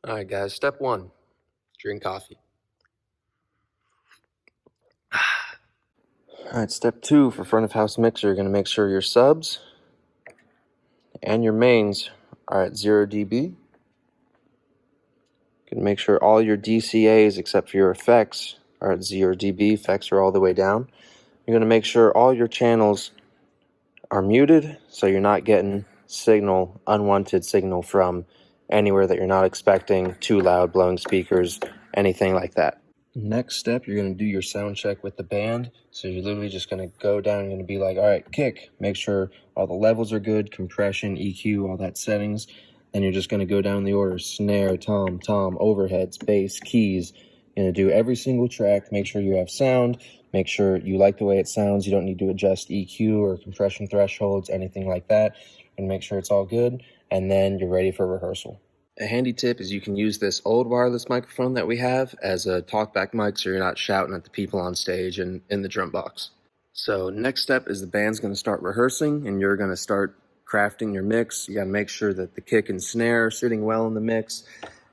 All right, guys, step one, drink coffee. All right, step two for front of house mixer, you're going to make sure your subs and your mains are at 0 dB. You can make sure all your DCAs except for your effects are at 0 dB. Effects are all the way down. You're going to make sure all your channels are muted so you're not getting unwanted signal from anywhere that you're not expecting, too loud, blowing speakers, anything like that. Next step, you're going to do your sound check with the band. So you're literally just going to go down and going to be like, all right, kick, make sure all the levels are good, compression, EQ, all that settings. Then you're just going to go down the order, snare, tom, overheads, bass, keys. You're going to do every single track, make sure you have sound, make sure you like the way it sounds. You don't need to adjust EQ or compression thresholds, anything like that, and make sure it's all good. And then you're ready for rehearsal. A handy tip is you can use this old wireless microphone that we have as a talkback mic so you're not shouting at the people on stage and in the drum box. So next step is the band's going to start rehearsing and you're going to start crafting your mix. You got to make sure that the kick and snare are sitting well in the mix.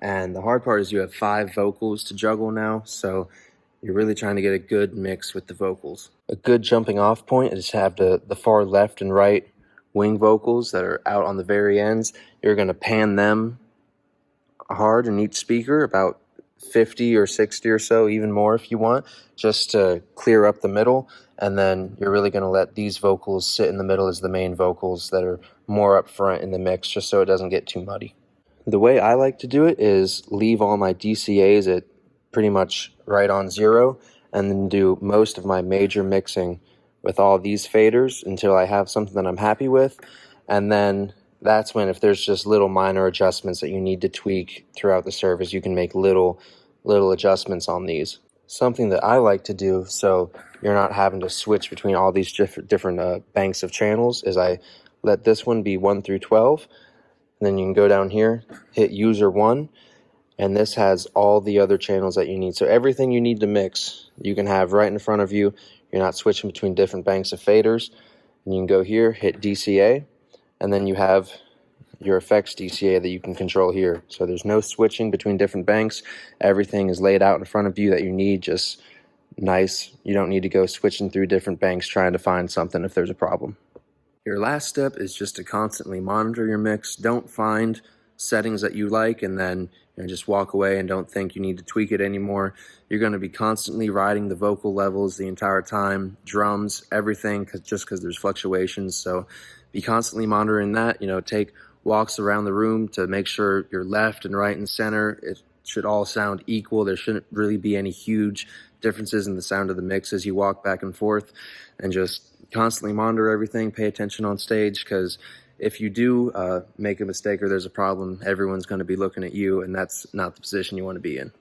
And the hard part is you have 5 vocals to juggle now, so you're really trying to get a good mix with the vocals. A good jumping off point is to have the far left and right wing vocals that are out on the very ends. You're going to pan them hard in each speaker, about 50 or 60 or so, even more if you want, just to clear up the middle. And then you're really going to let these vocals sit in the middle as the main vocals that are more up front in the mix, just so it doesn't get too muddy. The way I like to do it is leave all my DCAs at pretty much right on 0, and then do most of my major mixing with all these faders until I have something that I'm happy with. And then that's when, if there's just little minor adjustments that you need to tweak throughout the service, you can make little adjustments on these. Something that I like to do so you're not having to switch between all these different banks of channels is I let this one be 1 through 12, and then you can go down here, hit user 1, and this has all the other channels that you need. So everything you need to mix, you can have right in front of you. You're not switching between different banks of faders. And you can go here, hit DCA, and then you have your effects DCA that you can control here. So there's no switching between different banks. Everything is laid out in front of you that you need, just nice. You don't need to go switching through different banks trying to find something if there's a problem. Your last step is just to constantly monitor your mix. Don't find settings that you like and then just walk away and don't think you need to tweak it anymore. You're going to be constantly riding the vocal levels the entire time, drums, everything, just because there's fluctuations. So be constantly monitoring that. Take walks around the room to make sure your left and right and center, it should all sound equal. There shouldn't really be any huge differences in the sound of the mix as you walk back and forth, and just constantly monitor everything. Pay attention on stage, because if you do make a mistake or there's a problem, everyone's going to be looking at you, and that's not the position you want to be in.